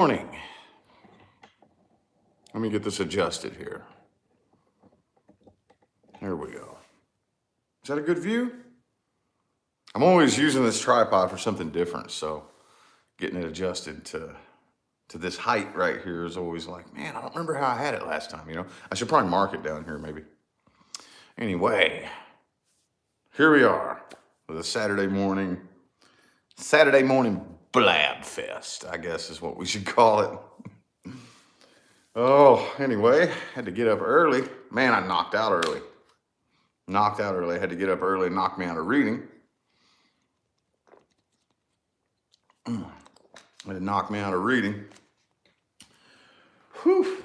Morning. Let me get this adjusted here. There we go. Is that a good view? I'm always using this tripod for something different, so getting it adjusted to this height right here is always like, man, I don't remember how I had it last time. I should probably mark it down here maybe. Anyway, here we are with a Saturday morning blab fest, I guess is what we should call it. Oh, anyway, had to get up early. Man, I knocked out early. Had to get up early and knock me out of reading. Whew.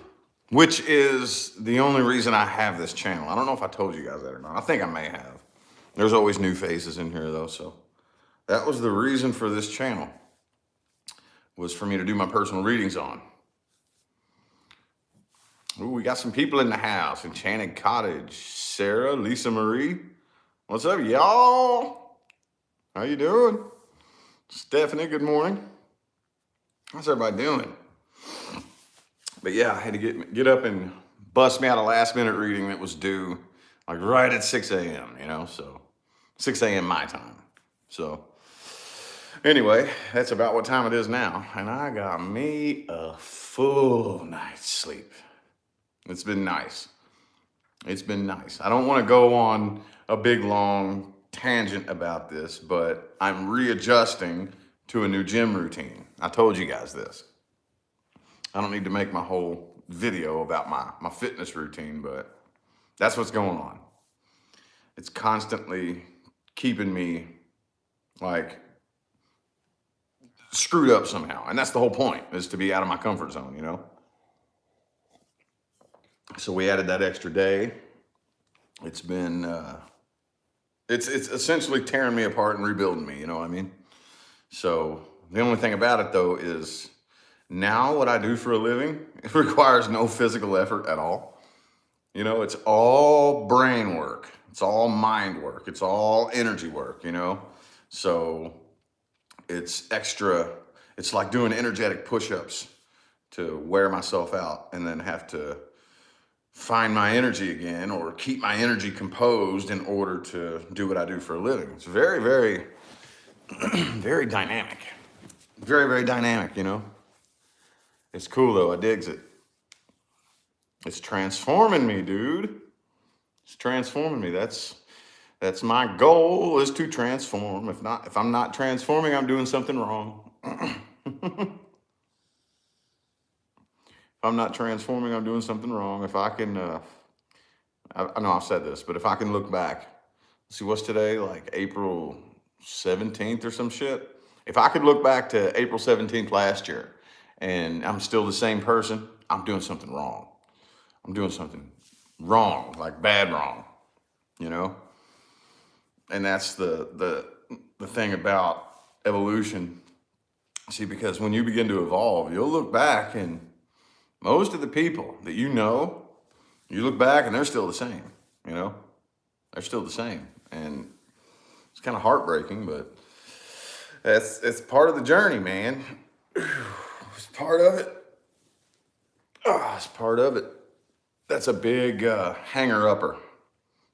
Which is the only reason I have this channel. I don't know if I told you guys that or not. I think I may have. There's always new faces in here though, so that was the reason for this channel, was for me to do my personal readings on. Ooh, we got some people in the house. Enchanted Cottage, Sarah, Lisa Marie. What's up, y'all? How you doing? Stephanie, good morning. How's everybody doing? But yeah, I had to get up and bust me out a last minute reading that was due like right at 6 a.m., so 6 a.m. my time. So anyway, that's about what time it is now. And I got me a full night's sleep. It's been nice. I don't want to go on a big long tangent about this, but I'm readjusting to a new gym routine. I told you guys this. I don't need to make my whole video about my fitness routine, but that's what's going on. It's constantly keeping me like screwed up somehow. And that's the whole point, is to be out of my comfort zone, So we added that extra day. It's been, it's essentially tearing me apart and rebuilding me, you know what I mean? So the only thing about it though is now what I do for a living, it requires no physical effort at all. It's all brain work. It's all mind work. It's all energy work, So it's extra, it's like doing energetic push-ups to wear myself out and then have to find my energy again or keep my energy composed in order to do what I do for a living. It's very, very, very dynamic. Very, very dynamic, It's cool though, I digs it. It's transforming me, dude. It's transforming me. That's my goal, is to transform. If I'm not transforming, I'm doing something wrong. If I'm not transforming, I'm doing something wrong. If I can, I know I've said this, but if I can look back, see what's today, like April 17th or some shit. If I could look back to April 17th last year and I'm still the same person, I'm doing something wrong. I'm doing something wrong, like bad wrong, And that's the thing about evolution. See, because when you begin to evolve, you'll look back and most of the people that you look back and they're still the same, They're still the same. And it's kind of heartbreaking, but it's part of the journey, man. It's part of it. It's part of it. That's a big hanger-upper,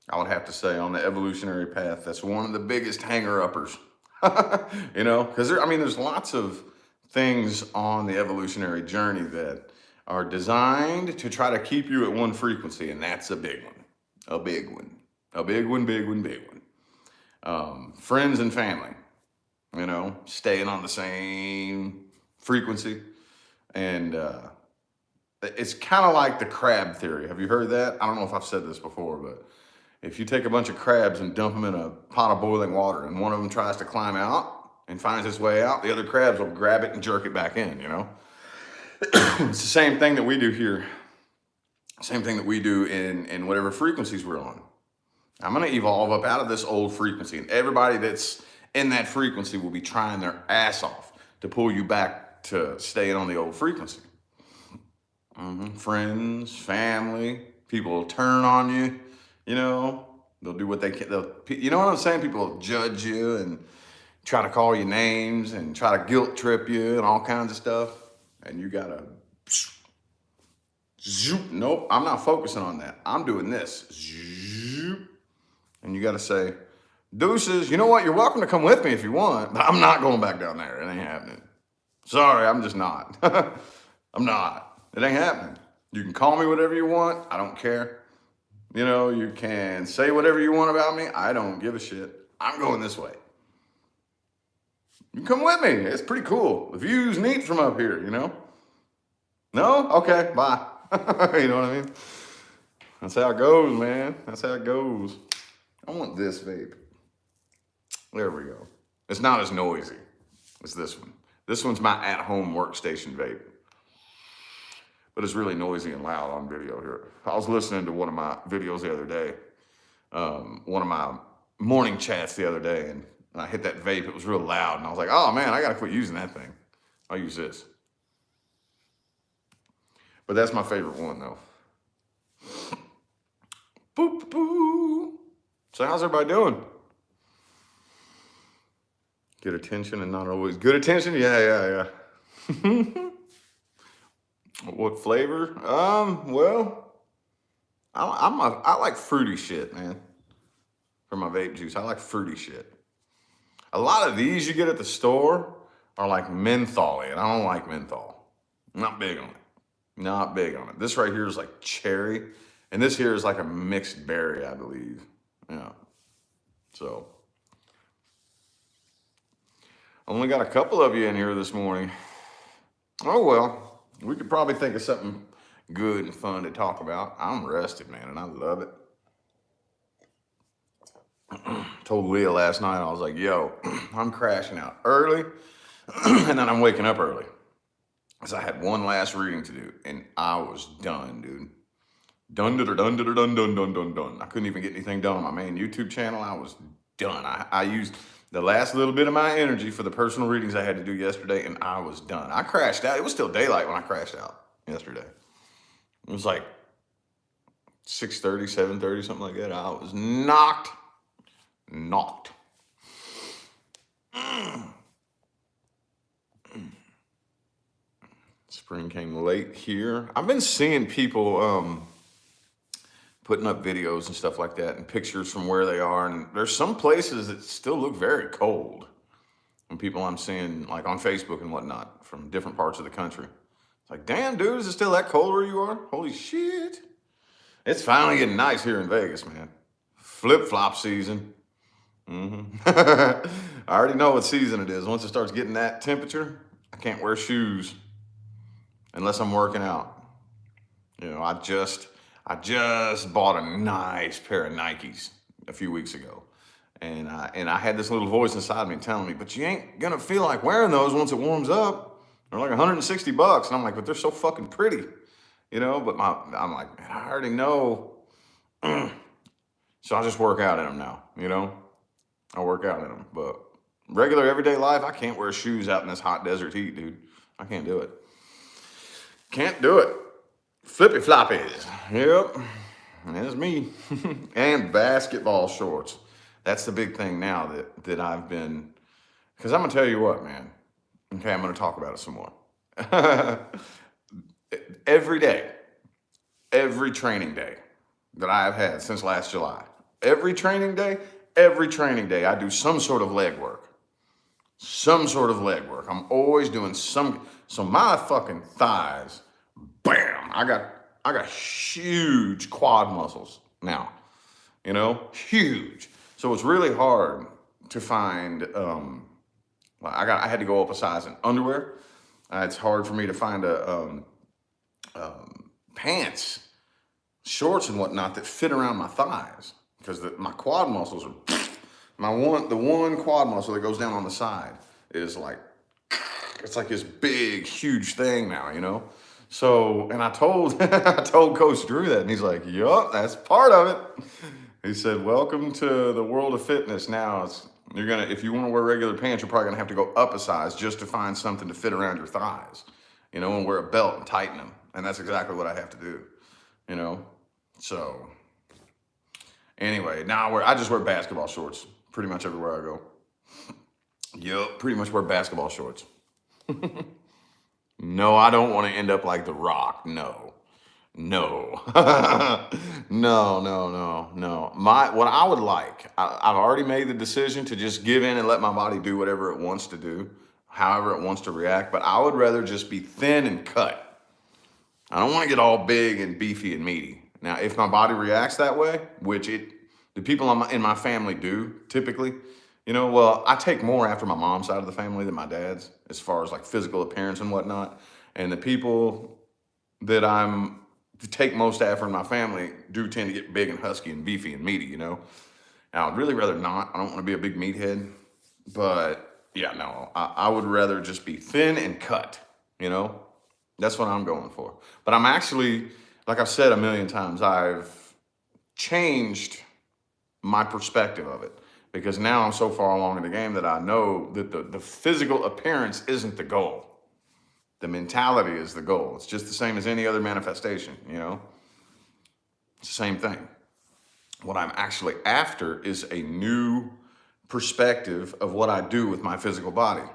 I would have to say, on the evolutionary path. That's one of the biggest hanger-uppers, because there's lots of things on the evolutionary journey that are designed to try to keep you at one frequency, and that's a big one. Friends and family, staying on the same frequency. And it's kind of like the crab theory. Have you heard that? I don't know if I've said this before, but if you take a bunch of crabs and dump them in a pot of boiling water and one of them tries to climb out and finds its way out, the other crabs will grab it and jerk it back in, It's the same thing that we do here. Same thing that we do in whatever frequencies we're on. I'm going to evolve up out of this old frequency, and everybody that's in that frequency will be trying their ass off to pull you back to staying on the old frequency. Friends, family, people will turn on you, they'll do what they can. You know what I'm saying? People will judge you and try to call you names and try to guilt trip you and all kinds of stuff. and you gotta zoop. Nope, I'm not focusing on that. I'm doing this. Zoop. And you gotta say, deuces, you know what? You're welcome to come with me if you want, but I'm not going back down there. It ain't happening. Sorry, I'm just not. I'm not. It ain't happening. You can call me whatever you want. I don't care. You know, you can say whatever you want about me. I don't give a shit. I'm going this way. You come with me. It's pretty cool. The view's neat from up here, you know? No? Okay, bye. You know what I mean? That's how it goes, man. That's how it goes. I want this vape. There we go. It's not as noisy as this one. This one's my at-home workstation vape. But it's really noisy and loud on video here. I was listening to one of my videos the other day, one of my morning chats the other day, and I hit that vape. It was real loud, and I was like, oh man, I gotta quit using that thing. I'll use this. But that's my favorite one though. Boop, boop. So how's everybody doing? Good attention and not always good attention? Yeah. What flavor? Well, I like fruity shit, man. For my vape juice, I like fruity shit. A lot of these you get at the store are like menthol-y, and I don't like menthol. I'm not big on it. Not big on it. This right here is like cherry, and this here is like a mixed berry, I believe. Yeah. So, only got a couple of you in here this morning. Oh well. We could probably think of something good and fun to talk about. I'm rested, man, and I love it. Told Leah last night, I was like, yo, I'm crashing out early, and then I'm waking up early. Because I had one last reading to do, and I was done, dude. Done. I couldn't even get anything done on my main YouTube channel. I was done. I used the last little bit of my energy for the personal readings I had to do yesterday, and I was done. I crashed out. It was still daylight when I crashed out yesterday. It was like 6:30, 7:30, something like that. I was knocked. Spring came late here. I've been seeing people putting up videos and stuff like that and pictures from where they are. And there's some places that still look very cold. And people I'm seeing like on Facebook and whatnot from different parts of the country. It's like, damn, dude, is it still that cold where you are? Holy shit. It's finally getting nice here in Vegas, man. Flip-flop season. I already know what season it is. Once it starts getting that temperature, I can't wear shoes unless I'm working out. You know, I just bought a nice pair of Nikes a few weeks ago. And I had this little voice inside me telling me, but you ain't gonna feel like wearing those once it warms up. They're like $160. And I'm like, but they're so fucking pretty. You know, but I'm like, man, I already know. So I just work out in them now, you know? I work out in them. But regular everyday life, I can't wear shoes out in this hot desert heat, dude. I can't do it. Can't do it. Flippy floppies. Yep. That's me. And basketball shorts. That's the big thing now that I've been, because I'm going to tell you what, man. Okay, I'm going to talk about it some more. Every day, every training day that I've had since last July, every training day, I do some sort of leg work. I'm always doing so my fucking thighs, bam, I got huge quad muscles now, you know, huge. So it's really hard to find, I had to go up a size in underwear. It's hard for me to find pants, shorts and whatnot that fit around my thighs because my quad muscles are, the one quad muscle that goes down on the side is like, it's like this big, huge thing now, you know? So, and I told Coach Drew that, and he's like, yup, that's part of it. He said, welcome to the world of fitness now. If you want to wear regular pants, you're probably gonna have to go up a size just to find something to fit around your thighs, you know, and wear a belt and tighten them. And that's exactly what I have to do, you know? So, anyway, now I just wear basketball shorts pretty much everywhere I go. Yup, pretty much wear basketball shorts. No, I don't want to end up like The Rock. No, no, no. What I would like, I've already made the decision to just give in and let my body do whatever it wants to do, however it wants to react. But I would rather just be thin and cut. I don't want to get all big and beefy and meaty. Now, if my body reacts that way, which the people in my family do typically, well, I take more after my mom's side of the family than my dad's, as far as like physical appearance and whatnot. And the people that I'm to take most after in my family do tend to get big and husky and beefy and meaty. Now, I'd really rather not. I don't want to be a big meathead, but yeah, no, I would rather just be thin and cut. That's what I'm going for. But I'm actually, like I've said a million times, I've changed my perspective of it, because now I'm so far along in the game that I know that the physical appearance isn't the goal. The mentality is the goal. It's just the same as any other manifestation, It's the same thing. What I'm actually after is a new perspective of what I do with my physical body,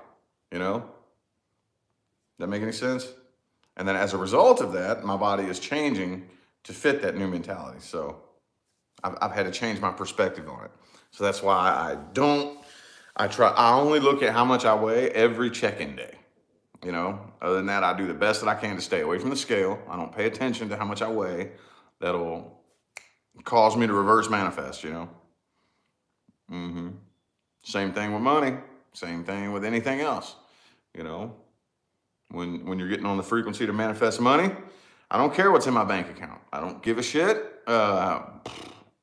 That make any sense? And then as a result of that, my body is changing to fit that new mentality. So I've had to change my perspective on it. So that's why I only look at how much I weigh every check-in day. Other than that, I do the best that I can to stay away from the scale. I don't pay attention to how much I weigh. That'll cause me to reverse manifest, Same thing with money. Same thing with anything else, When you're getting on the frequency to manifest money, I don't care what's in my bank account. I don't give a shit.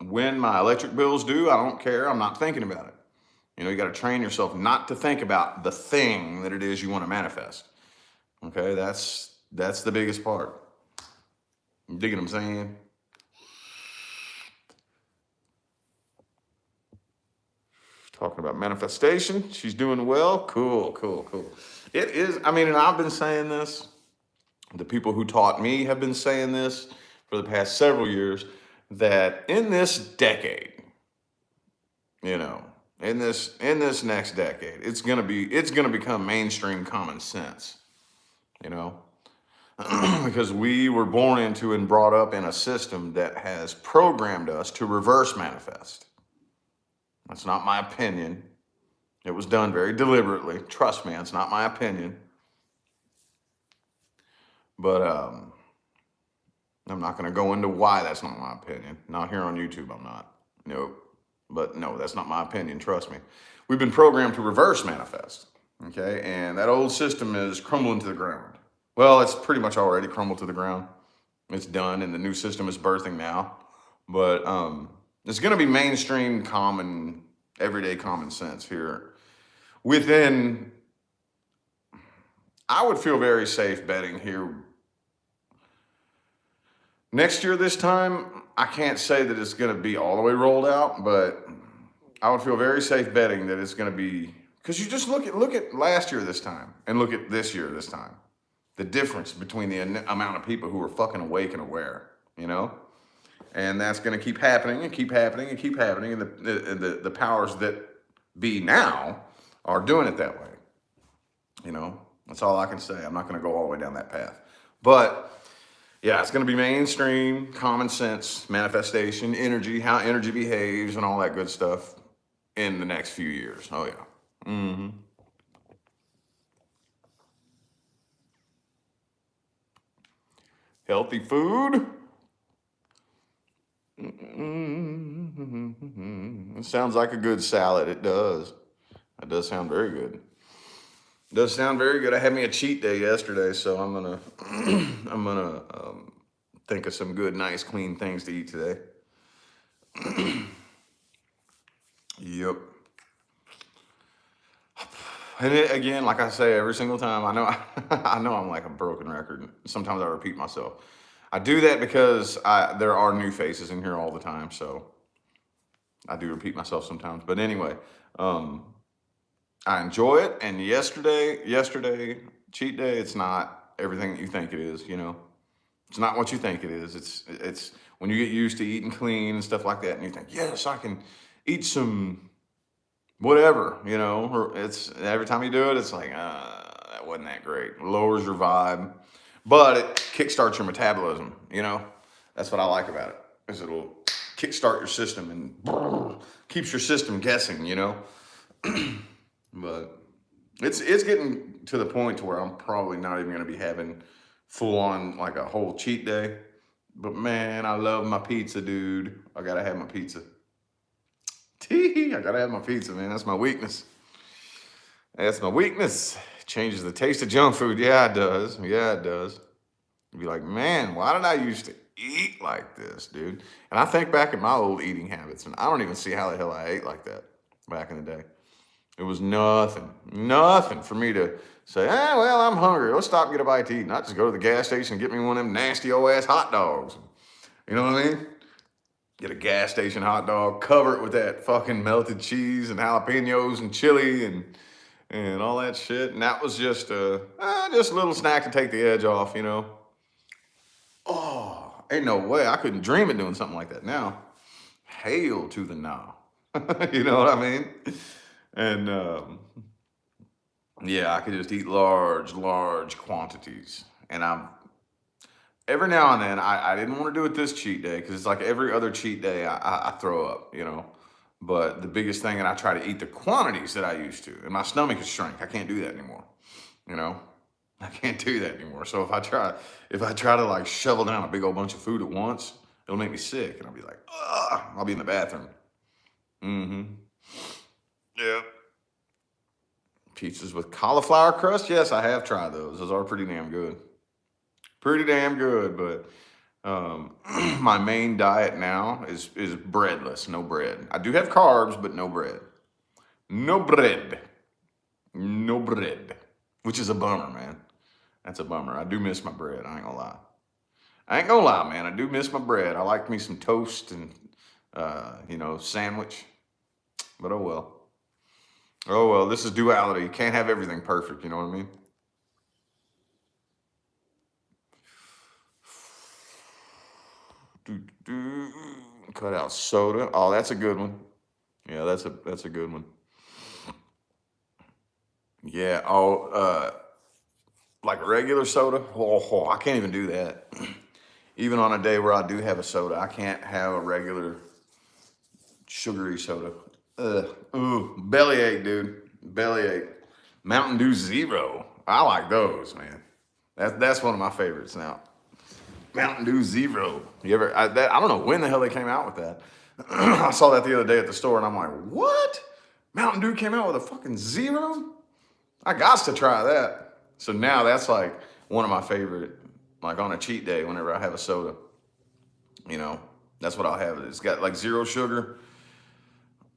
When my electric bill's due, I don't care. I'm not thinking about it. You got to train yourself not to think about the thing that it is you want to manifest. Okay, that's the biggest part. You dig what I'm saying? Talking about manifestation. She's doing well. Cool. It is, and I've been saying this. The people who taught me have been saying this for the past several years, that in this decade, in this next decade, it's gonna become mainstream common sense, because we were born into and brought up in a system that has programmed us to reverse manifest. That's not my opinion. It was done very deliberately. Trust me, it's not my opinion. But I'm not going to go into why that's not my opinion. Not here on YouTube, I'm not. Nope. But no, that's not my opinion. Trust me. We've been programmed to reverse manifest. Okay. And that old system is crumbling to the ground. Well, it's pretty much already crumbled to the ground. It's done, and the new system is birthing now. But it's going to be mainstream, common, everyday common sense here. I would feel very safe betting here. Next year, this time, I can't say that it's going to be all the way rolled out, but I would feel very safe betting that it's going to be, because you just look at last year this time and look at this year this time. The difference between the amount of people who are fucking awake and aware, and that's going to keep happening and keep happening and keep happening. And the powers that be now are doing it that way. That's all I can say. I'm not going to go all the way down that path. But yeah, it's going to be mainstream, common sense, manifestation, energy, how energy behaves, and all that good stuff in the next few years. Oh, yeah. Mm-hmm. Healthy food. Mm-hmm. It sounds like a good salad. It does. It does sound very good. It does sound very good. I had me a cheat day yesterday, so I'm gonna think of some good, nice, clean things to eat today. Yep. And again, like I say every single time, I know I'm like a broken record. Sometimes I repeat myself. I do that because there are new faces in here all the time, so I do repeat myself sometimes. But anyway, I enjoy it. And yesterday, cheat day, it's not everything you think it is. It's not what you think it is. It's when you get used to eating clean and stuff like that, and you think, yes, I can eat some whatever, or it's every time you do it, it's like, that wasn't that great. Lowers your vibe, but it kickstarts your metabolism. You know, that's what I like about it. Is it'll kickstart your system and keeps your system guessing. You know, but it's getting to the point to where I'm probably not even going to be having full on like a whole cheat day. But man, I love my pizza, dude. I gotta have my pizza. I gotta have my pizza, man. That's my weakness. That's my weakness. Changes the taste of junk food. Yeah, it does. Yeah, it does. You'd be like, man, why did I used to eat like this, dude? And I think back at my old eating habits, and I don't even see how the hell I ate like that back in the day. It was nothing for me to say, well, I'm hungry. Let's stop and get a bite to eat. Not just go to the gas station and get me one of them nasty old ass hot dogs. You know what I mean? Get a gas station hot dog, cover it with that fucking melted cheese and jalapenos and chili and all that shit. And that was just a little snack to take the edge off, you know. Oh, ain't no way. I couldn't dream of doing something like that now. Hail to the now. You know what I mean? And yeah, I could just eat large quantities. And every now and then, I didn't want to do it this cheat day because it's like every other cheat day I throw up, you know. But the biggest thing, and I try to eat the quantities that I used to, and my stomach has shrank. I can't do that anymore, you know. I can't do that anymore. So if I try to like shovel down a big old bunch of food at once, it'll make me sick, and I'll be like, ugh, I'll be in the bathroom. Yeah. Pizzas with cauliflower crust? Yes, I have tried those. Those are pretty damn good. Pretty damn good, but my main diet now is breadless, no bread. I do have carbs, but no bread. No bread. No bread. Which is a bummer, man. That's a bummer. I do miss my bread, I ain't gonna lie. I ain't gonna lie, man. I do miss my bread. I like me some toast and, you know, sandwich. But oh well. Oh well, this is duality. You can't have everything perfect, you know what I mean? Cut out soda. Oh, that's a good one. Yeah, that's a good one. Yeah. Oh, like regular soda. Oh, I can't even do that. Even on a day where I do have a soda, I can't have a regular sugary soda. Ooh, bellyache, dude. Bellyache. Mountain Dew Zero. I like those, man. That's one of my favorites now. Mountain Dew Zero. I don't know when the hell they came out with that. I saw that the other day at the store and I'm like, what? Mountain Dew came out with a fucking zero? I got to try that. So now that's like one of my favorite, like on a cheat day whenever I have a soda. You know, that's what I'll have. It's got like zero sugar.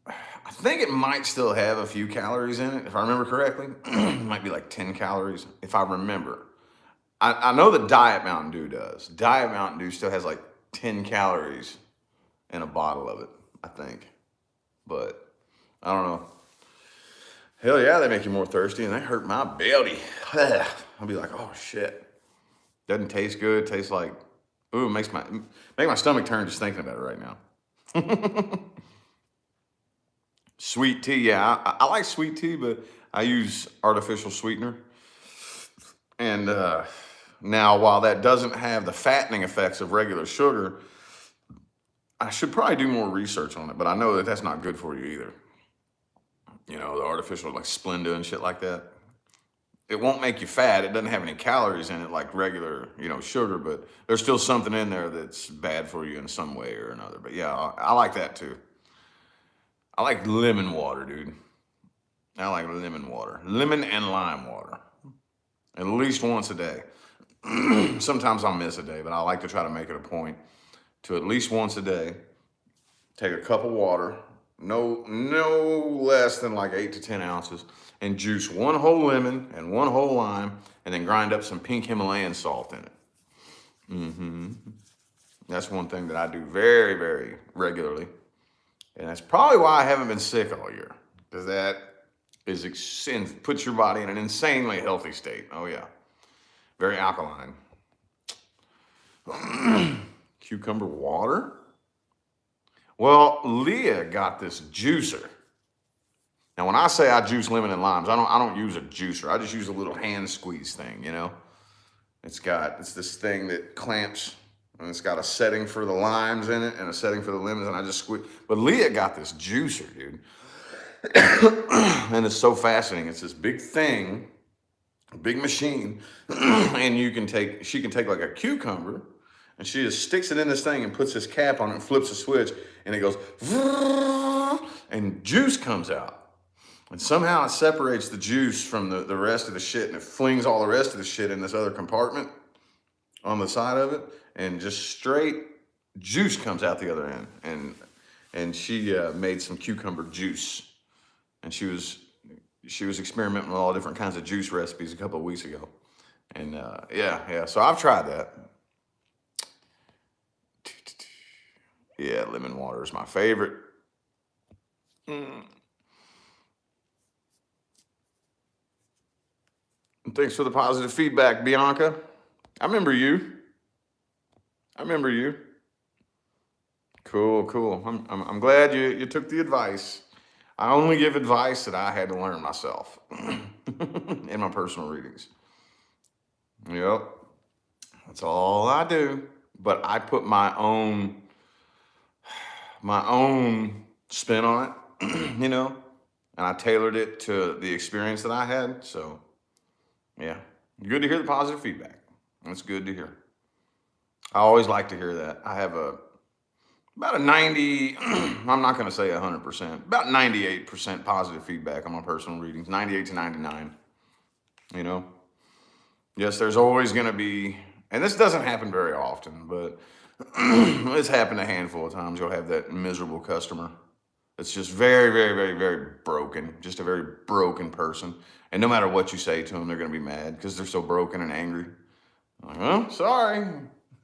I think it might still have a few calories in it, if I remember correctly. It might be like 10 calories, if I remember. I know the Diet Mountain Dew does. Diet Mountain Dew still has like 10 calories in a bottle of it, I think. But I don't know. Hell yeah, they make you more thirsty and they hurt my belly. I'll be like, oh shit. Doesn't taste good. Tastes like, ooh, make my stomach turn just thinking about it right now. Sweet tea, yeah. I like sweet tea, but I use artificial sweetener. And now, while that doesn't have the fattening effects of regular sugar, I should probably do more research on it, but I know that that's not good for you either. You know, the artificial like Splenda and shit like that. It won't make you fat. It doesn't have any calories in it like regular, you know, sugar, but there's still something in there that's bad for you in some way or another. But yeah, I like that too. I like lemon water, dude. I like lemon water. Lemon and lime water. At least once a day. Sometimes I'll miss a day, but I like to try to make it a point to at least once a day take a cup of water, no less than like 8 to 10 ounces, and juice one whole lemon and one whole lime, and then grind up some pink Himalayan salt in it. That's one thing that I do very, very regularly. And that's probably why I haven't been sick all year, because that puts your body in an insanely healthy state. Oh yeah, very alkaline. Cucumber water? Well, Leah got this juicer. Now, when I say I juice lemon and limes, I don't use a juicer. I just use a little hand squeeze thing, you know? It's this thing that clamps, and it's got a setting for the limes in it and a setting for the lemons, and I just squeeze. But Leah got this juicer, dude. And it's so fascinating. It's this big thing, big machine, and she can take like a cucumber, and she just sticks it in this thing and puts this cap on it and flips a switch, and it goes, and juice comes out. And somehow it separates the juice from the rest of the shit, and it flings all the rest of the shit in this other compartment on the side of it, and just straight juice comes out the other end. And she made some cucumber juice, and she was experimenting with all different kinds of juice recipes a couple of weeks ago. And yeah. So I've tried that. Yeah, lemon water is my favorite. Thanks for the positive feedback, Bianca. I remember you. Cool. I'm glad you took the advice. I only give advice that I had to learn myself in my personal readings. Yep. That's all I do. But I put my own spin on it, you know, and I tailored it to the experience that I had. So yeah, good to hear the positive feedback. That's good to hear. I always like to hear that. I have about a 90, I'm not going to say 100%, about 98% positive feedback on my personal readings, 98 to 99, you know. Yes, there's always going to be, and this doesn't happen very often, but it's happened a handful of times. You'll have that miserable customer. It's just very, very, very, very broken, just a very broken person. And no matter what you say to them, they're going to be mad because they're so broken and angry. I'm like, well, sorry.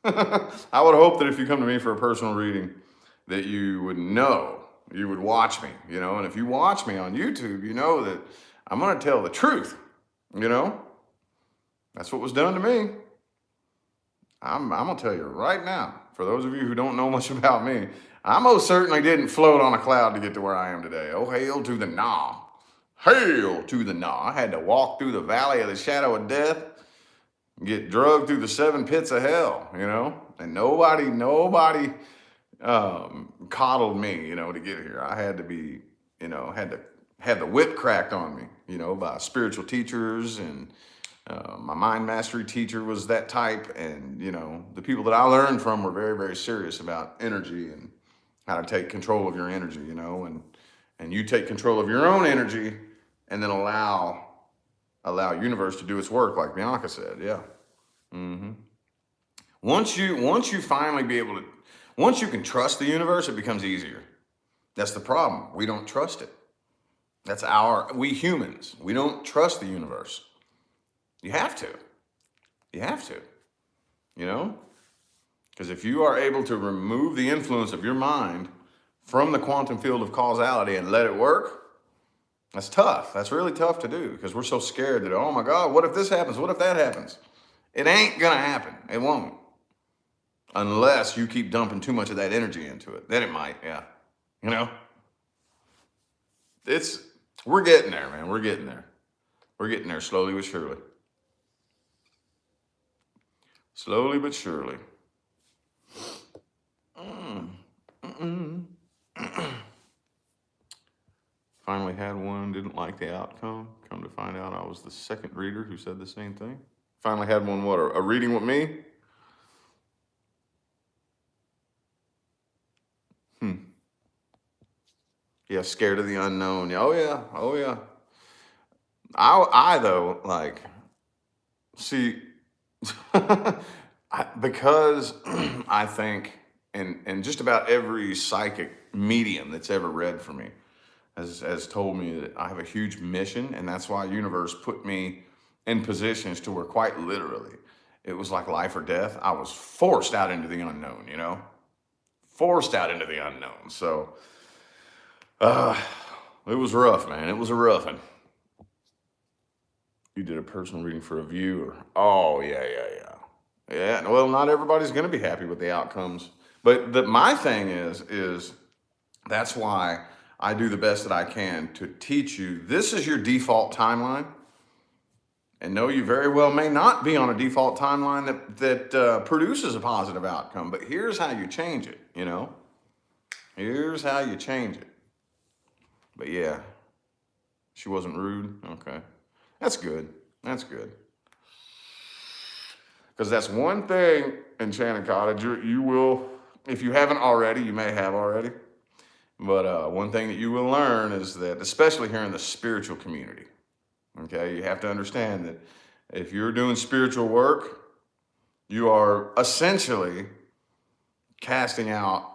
I would hope that if you come to me for a personal reading, that you would know, you would watch me, you know. And if you watch me on YouTube, you know that I'm going to tell the truth, you know. That's what was done to me. I'm going to tell you right now, for those of you who don't know much about me, I most certainly didn't float on a cloud to get to where I am today. Oh, hail to the nah. Hail to the nah. I had to walk through the valley of the shadow of death, get drugged through the 7 pits of hell, you know, and nobody coddled me, you know, to get here. I had to be, you know, had the whip cracked on me, you know, by spiritual teachers, and my mind mastery teacher was that type. And, you know, the people that I learned from were very, very serious about energy and how to take control of your energy, you know, and you take control of your own energy and then allow universe to do its work, like Bianca said. Yeah. Once you finally be able to, once you can trust the universe, it becomes easier. That's the problem. We don't trust it. We humans, we don't trust the universe. You have to, you know, because if you are able to remove the influence of your mind from the quantum field of causality and let it work, that's tough. That's really tough to do, because we're so scared that, oh my God, what if this happens? What if that happens? It ain't gonna happen. It won't. Unless you keep dumping too much of that energy into it. Then it might, yeah. You know? We're getting there, man. We're getting there. We're getting there slowly but surely. Slowly but surely. Finally had one, didn't like the outcome. Come to find out, I was the second reader who said the same thing. Finally had one, what, a reading with me? Yeah, scared of the unknown. Oh yeah. I though, like, see, because I think, and just about every psychic medium that's ever read for me has told me that I have a huge mission, and that's why universe put me in positions to where, quite literally, it was like life or death. I was forced out into the unknown, you know? Forced out into the unknown. So, it was rough, man. It was a rough one. You did a personal reading for a viewer. Oh, yeah. Yeah, well, not everybody's going to be happy with the outcomes. But my thing is that's why I do the best that I can to teach you. This is your default timeline. And no, you very well may not be on a default timeline that produces a positive outcome. But here's how you change it, you know? Here's how you change it. But yeah, she wasn't rude. Okay. That's good. That's good. Because that's one thing, Enchanted Cottage, you will, if you haven't already, you may have already, but one thing that you will learn is that, especially here in the spiritual community, okay, you have to understand that if you're doing spiritual work, you are essentially casting out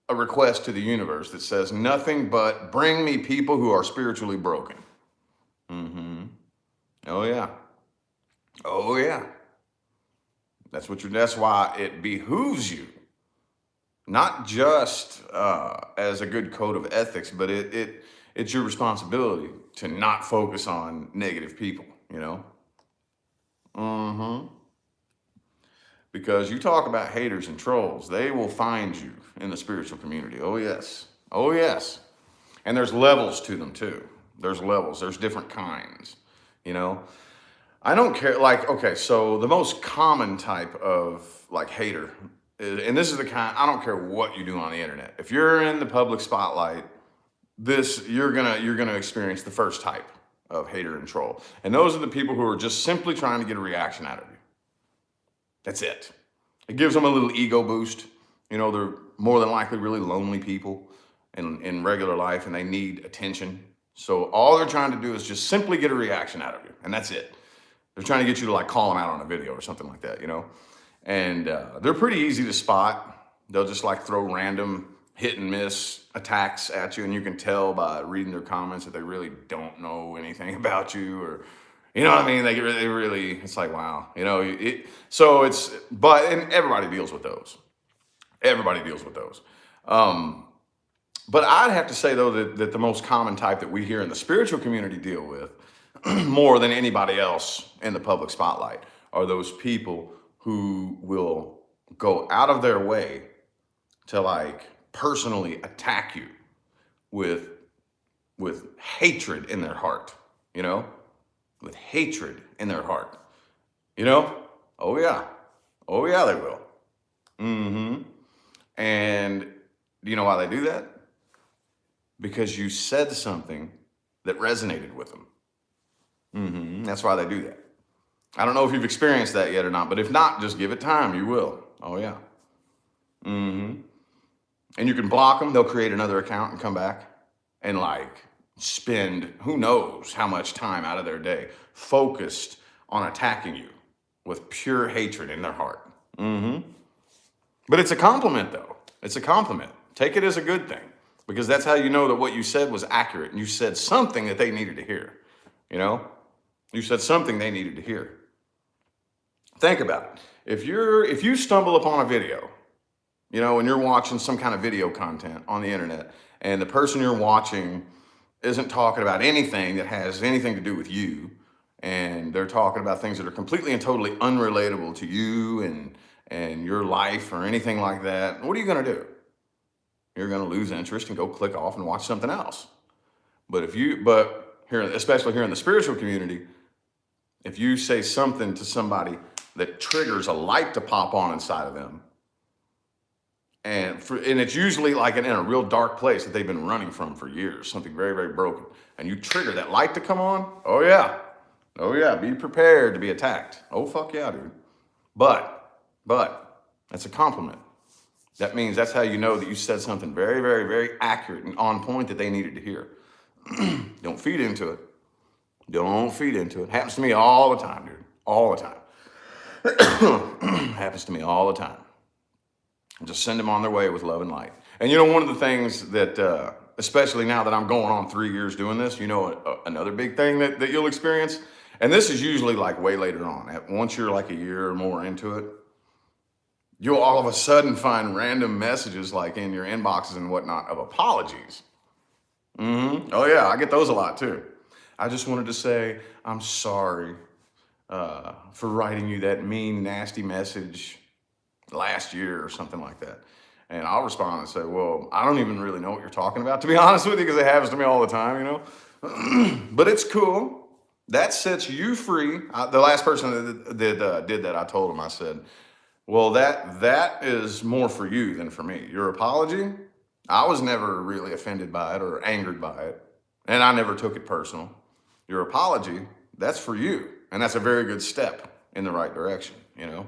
a request to the universe that says nothing but bring me people who are spiritually broken. Oh yeah. Oh yeah. That's why it behooves you, not just as a good code of ethics, but it's your responsibility to not focus on negative people, you know? Because you talk about haters and trolls, they will find you in the spiritual community. Oh yes. Oh yes. And there's levels to them too. There's levels, there's different kinds, you know? I don't care, like, okay, so the most common type of like hater, and this is the kind, I don't care what you do on the internet. If you're in the public spotlight, you're gonna experience the first type of hater and troll. And those are the people who are just simply trying to get a reaction out of you. That's it. It gives them a little ego boost. You know, they're more than likely really lonely people in regular life and they need attention. So all they're trying to do is just simply get a reaction out of you, and that's it. They're trying to get you to like call them out on a video or something like that, you know? And they're pretty easy to spot. They'll just like throw random hit and miss attacks at you, and you can tell by reading their comments that they really don't know anything about you, or, you know what I mean? They really, it's like, wow, you know, and everybody deals with those. Everybody deals with those. But I'd have to say though that the most common type that we here in the spiritual community deal with more than anybody else in the public spotlight are those people who will go out of their way to like personally attack you with hatred in their heart, you know, with hatred in their heart, you know? Oh yeah. Oh yeah, they will. And do you know why they do that? Because you said something that resonated with them. That's why they do that. I don't know if you've experienced that yet or not, but if not, just give it time. You will. Oh yeah. And you can block them. They'll create another account and come back and like spend who knows how much time out of their day focused on attacking you with pure hatred in their heart. But it's a compliment though. It's a compliment. Take it as a good thing, because that's how you know that what you said was accurate and you said something that they needed to hear, you know? You said something they needed to hear. Think about it. If you stumble upon a video, you know, and you're watching some kind of video content on the internet, and the person you're watching isn't talking about anything that has anything to do with you, and they're talking about things that are completely and totally unrelatable to you and your life or anything like that, what are you gonna do? You're gonna lose interest and go click off and watch something else. But here, especially here in the spiritual community, if you say something to somebody that triggers a light to pop on inside of them, and it's usually like in a real dark place that they've been running from for years, something very, very broken, and you trigger that light to come on, oh yeah, be prepared to be attacked. Oh fuck yeah, dude. But that's a compliment. That means that's how you know that you said something very, very, very accurate and on point that they needed to hear. Don't feed into it. Don't feed into it. Happens to me all the time, dude. All the time. Happens to me all the time. Just send them on their way with love and light. And you know, one of the things that, especially now that I'm going on 3 years doing this, you know, another big thing that you'll experience, and this is usually like way later on, once you're like a year or more into it, you'll all of a sudden find random messages like in your inboxes and whatnot of apologies. Oh yeah, I get those a lot too. I just wanted to say, I'm sorry for writing you that mean, nasty message last year or something like that. And I'll respond and say, well, I don't even really know what you're talking about, to be honest with you, because it happens to me all the time, you know. But it's cool. That sets you free. The last person that did that, I told him, I said, well, that is more for you than for me. Your apology, I was never really offended by it or angered by it, and I never took it personal. Your apology, that's for you, and that's a very good step in the right direction, you know?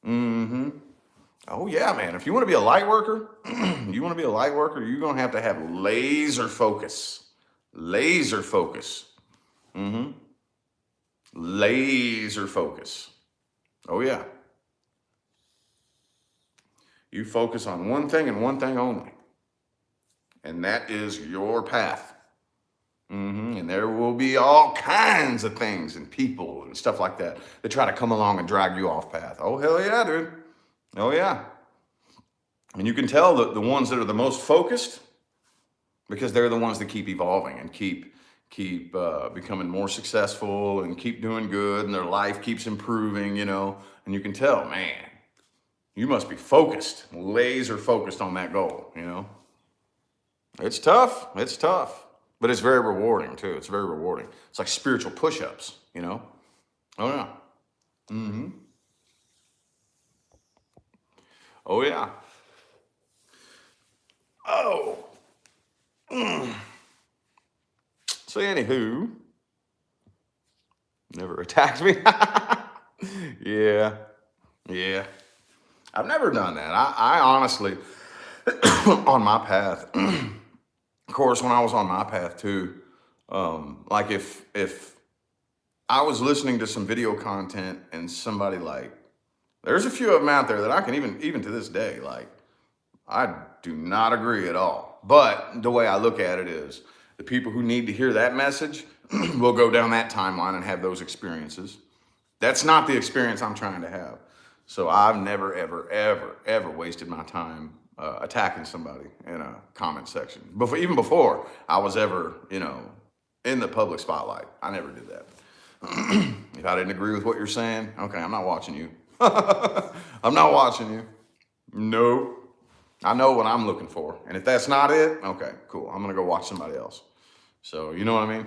Mm-hmm. Oh yeah, man. If you want to be a light worker, you're going to have laser focus. Laser focus. Mm-hmm. Laser focus. Oh yeah. You focus on one thing and one thing only. And that is your path. And there will be all kinds of things and people and stuff like that that try to come along and drag you off path. Oh, hell yeah, dude. Oh, yeah. And you can tell that the ones that are the most focused, because they're the ones that keep evolving and keep becoming more successful and keep doing good, and their life keeps improving, you know. And you can tell, man, you must be focused, laser focused on that goal, you know. It's tough. It's tough. But it's very rewarding, too. It's very rewarding. It's like spiritual push-ups, you know? Oh, yeah. Mm-hmm. Oh, yeah. Oh. So, anywho, never attacked me. Yeah. Yeah. I've never done that. I honestly, on my path, of course, when I was on my path too, like if I was listening to some video content and somebody like, there's a few of them out there that I can even to this day, like, I do not agree at all. But the way I look at it is the people who need to hear that message will go down that timeline and have those experiences. That's not the experience I'm trying to have. So I've never, ever, ever, ever wasted my time attacking somebody in a comment section. Even before I was ever, you know, in the public spotlight, I never did that. If I didn't agree with what you're saying, okay, I'm not watching you. I'm not watching you. No. I know what I'm looking for. And if that's not it, okay, cool. I'm going to go watch somebody else. So, you know what I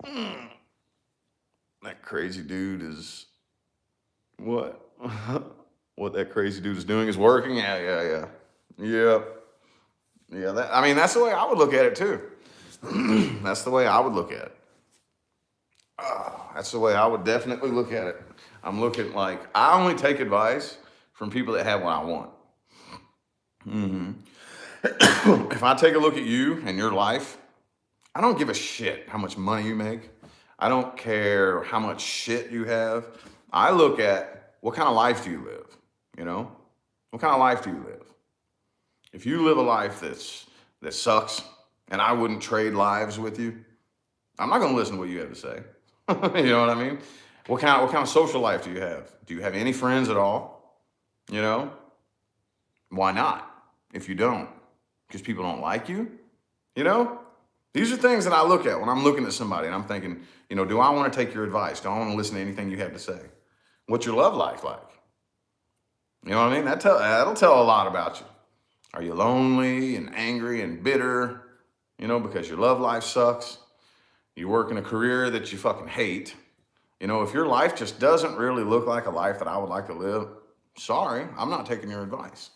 mean? That crazy dude is... What? What that crazy dude is doing is working? Yeah. That's the way I would look at it too. That's the way I would look at it. That's the way I would definitely look at it. I'm looking like, I only take advice from people that have what I want. If I take a look at you and your life, I don't give a shit how much money you make. I don't care how much shit you have. I look at what kind of life do you live, you know? What kind of life do you live? If you live a life that sucks, and I wouldn't trade lives with you, I'm not going to listen to what you have to say. You know what I mean? What kind of social life do you have? Do you have any friends at all? You know? Why not? If you don't, because people don't like you, you know? These are things that I look at when I'm looking at somebody and I'm thinking, you know, do I want to take your advice? Do I want to listen to anything you have to say? What's your love life like? You know what I mean? That'll tell a lot about you. Are you lonely and angry and bitter, you know, because your love life sucks? You work in a career that you fucking hate. You know, if your life just doesn't really look like a life that I would like to live, sorry, I'm not taking your advice.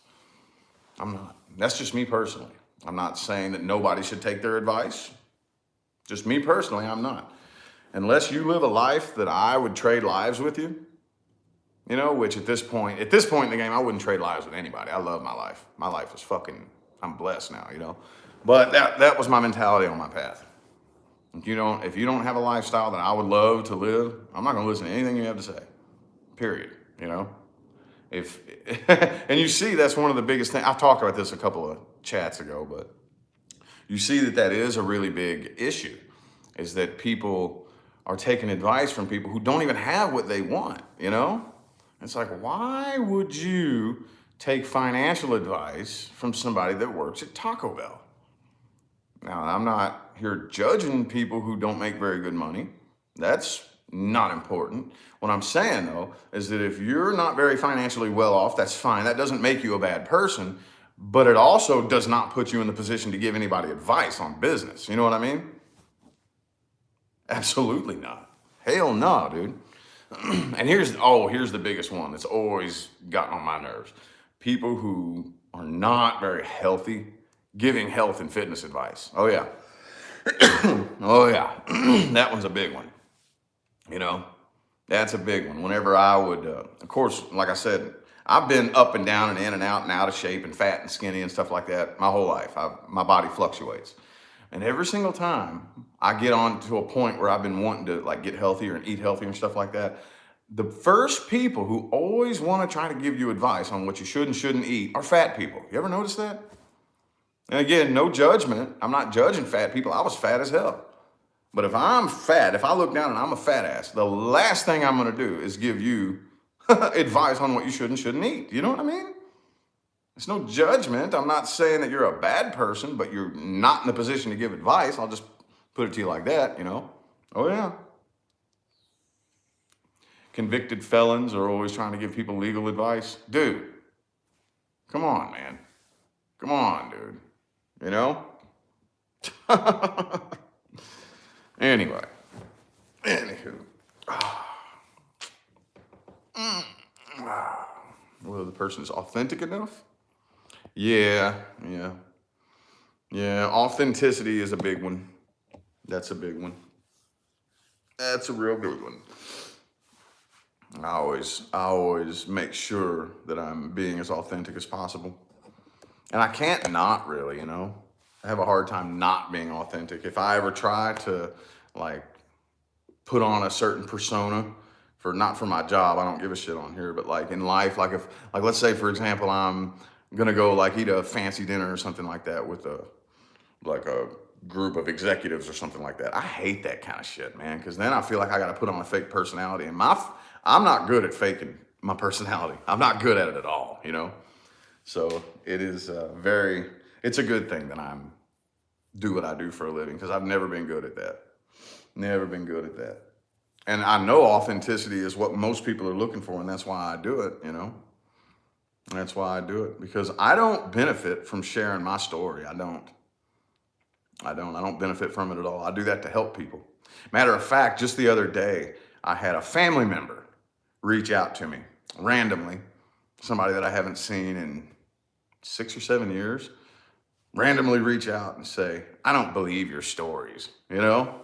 I'm not. That's just me personally. I'm not saying that nobody should take their advice. Just me personally, I'm not. Unless you live a life that I would trade lives with you, you know, which at this point in the game, I wouldn't trade lives with anybody. I love my life. My life is fucking, I'm blessed now, you know. But that was my mentality on my path. If you don't have a lifestyle that I would love to live, I'm not going to listen to anything you have to say. Period. You know. And you see, that's one of the biggest things. I've talked about this a couple of chats ago, but you see that is a really big issue, is that people are taking advice from people who don't even have what they want, you know? It's like, why would you take financial advice from somebody that works at Taco Bell? Now, I'm not here judging people who don't make very good money. That's not important. What I'm saying though is that if you're not very financially well off, that's fine. That doesn't make you a bad person, but it also does not put you in the position to give anybody advice on business. You know what I mean? Absolutely not. Hell no, dude. And here's the biggest one that's always gotten on my nerves. People who are not very healthy giving health and fitness advice. Oh yeah. Oh yeah. That one's a big one. You know, that's a big one. Whenever I would, of course, like I said, I've been up and down and in and out and out of shape and fat and skinny and stuff like that my whole life. My body fluctuates. And every single time I get on to a point where I've been wanting to like get healthier and eat healthier and stuff like that, the first people who always want to try to give you advice on what you should and shouldn't eat are fat people. You ever notice that? And again, no judgment. I'm not judging fat people. I was fat as hell. But if I'm fat, if I look down and I'm a fat ass, the last thing I'm going to do is give you advice on what you should and shouldn't eat. You know what I mean? It's no judgment. I'm not saying that you're a bad person, but you're not in the position to give advice. I'll just put it to you like that, you know? Oh, yeah. Convicted felons are always trying to give people legal advice. Dude, come on, man. Come on, dude. You know? Anyway. Anywho. Whether the person is authentic enough? Yeah. Authenticity is a big one. That's a big one. That's a real good one. I always make sure that I'm being as authentic as possible. And I can't not really, you know. I have a hard time not being authentic. If I ever try to like put on a certain persona not for my job, I don't give a shit on here, but like in life, like if, like let's say for example, I'm gonna go like eat a fancy dinner or something like that with a group of executives or something like that. I hate that kind of shit, man, because then I feel like I gotta put on a fake personality, and I'm not good at faking my personality. I'm not good at it at all, you know? So it is it's a good thing that I'm do what I do for a living, because I've never been good at that. Never been good at that. And I know authenticity is what most people are looking for, and that's why I do it, you know? That's why I do it, because I don't benefit from sharing my story. I don't benefit from it at all. I do that to help people. Matter of fact, just the other day, I had a family member reach out to me randomly, somebody that I haven't seen in 6 or 7 years, randomly reach out and say, I don't believe your stories, you know?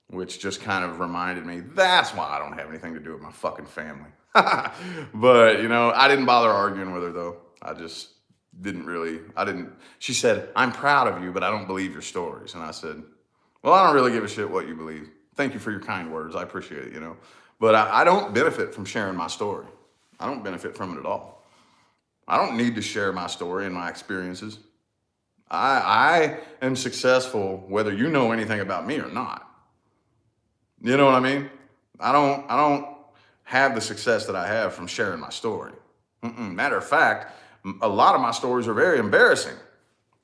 Which just kind of reminded me, that's why I don't have anything to do with my fucking family. But, you know, I didn't bother arguing with her though. I just she said, I'm proud of you, but I don't believe your stories. And I said, well, I don't really give a shit what you believe. Thank you for your kind words. I appreciate it, you know. But I don't benefit from sharing my story. I don't benefit from it at all. I don't need to share my story and my experiences. I am successful whether you know anything about me or not. You know what I mean? I don't have the success that I have from sharing my story. Matter of fact, a lot of my stories are very embarrassing.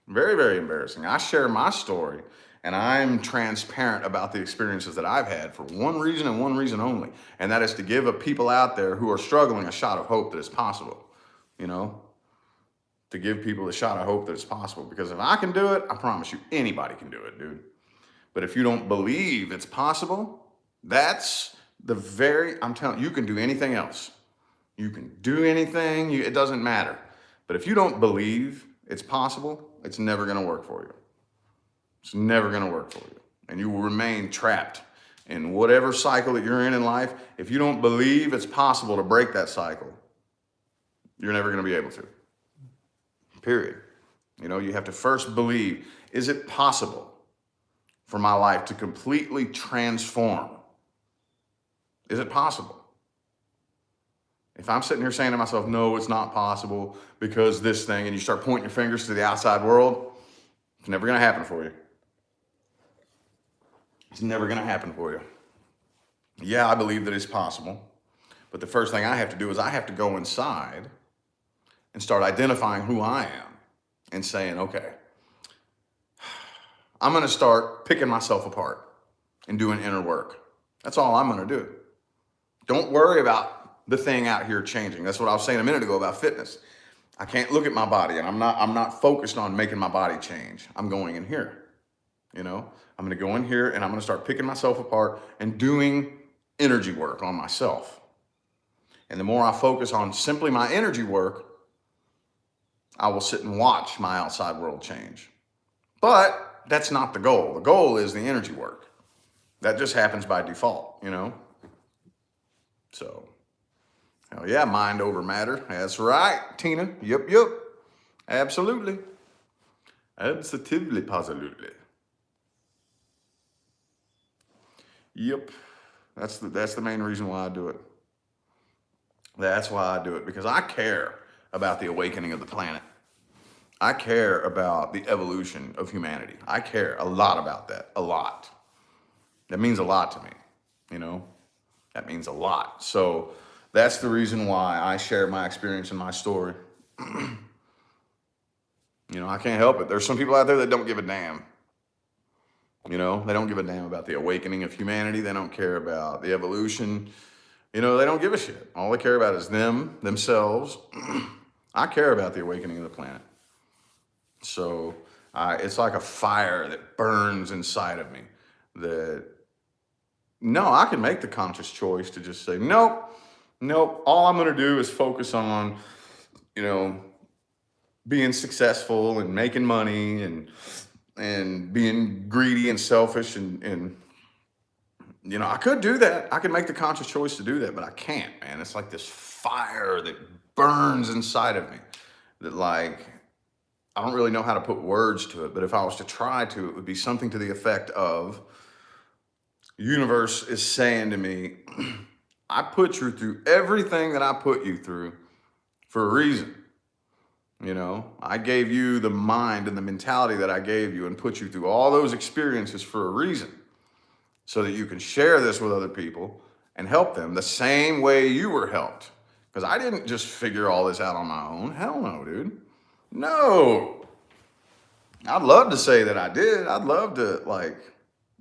Very, very embarrassing. I share my story and I'm transparent about the experiences that I've had for one reason and one reason only. And that is to give people out there who are struggling a shot of hope that it's possible, you know? To give people a shot of hope that it's possible. Because if I can do it, I promise you, anybody can do it, dude. But if you don't believe it's possible, that's I'm telling you, you can do anything else. You can do anything, it doesn't matter. But if you don't believe it's possible, it's never gonna work for you. It's never gonna work for you. And you will remain trapped in whatever cycle that you're in life. If you don't believe it's possible to break that cycle, you're never gonna be able to. Period. You know, you have to first believe, is it possible for my life to completely transform? Is it possible? If I'm sitting here saying to myself, no, it's not possible because this thing, and you start pointing your fingers to the outside world, it's never going to happen for you. It's never going to happen for you. Yeah, I believe that it's possible. But the first thing I have to do is I have to go inside and start identifying who I am and saying, okay, I'm going to start picking myself apart and doing inner work. That's all I'm going to do. Don't worry about the thing out here changing. That's what I was saying a minute ago about fitness. I can't look at my body, and I'm not focused on making my body change. I'm going in here. You know, I'm going to go in here and I'm going to start picking myself apart and doing energy work on myself. And the more I focus on simply my energy work, I will sit and watch my outside world change. But that's not the goal. The goal is the energy work. That just happens by default, you know? So, hell yeah, mind over matter. That's right, Tina. Yep. Absolutely. Absolutely, positively. Yep. That's the main reason why I do it. That's why I do it, because I care about the awakening of the planet. I care about the evolution of humanity. I care a lot about that, a lot. That means a lot to me, you know? That means a lot. So that's the reason why I share my experience and my story. You know, I can't help it. There's some people out there that don't give a damn. You know, they don't give a damn about the awakening of humanity. They don't care about the evolution. You know, they don't give a shit. All they care about is themselves. I care about the awakening of the planet. So it's like a fire that burns inside of me that, no, I can make the conscious choice to just say, nope, all I'm going to do is focus on, you know, being successful and making money and being greedy and selfish and you know, I could do that. I could make the conscious choice to do that, but I can't, man. It's like this fire that burns inside of me that, like, I don't really know how to put words to it, but if I was to try to, it would be something to the effect of, universe is saying to me, I put you through everything that I put you through for a reason. You know, I gave you the mind and the mentality that I gave you and put you through all those experiences for a reason, so that you can share this with other people and help them the same way you were helped. Because I didn't just figure all this out on my own. Hell no, dude. No. I'd love to say that I did. I'd love to, like,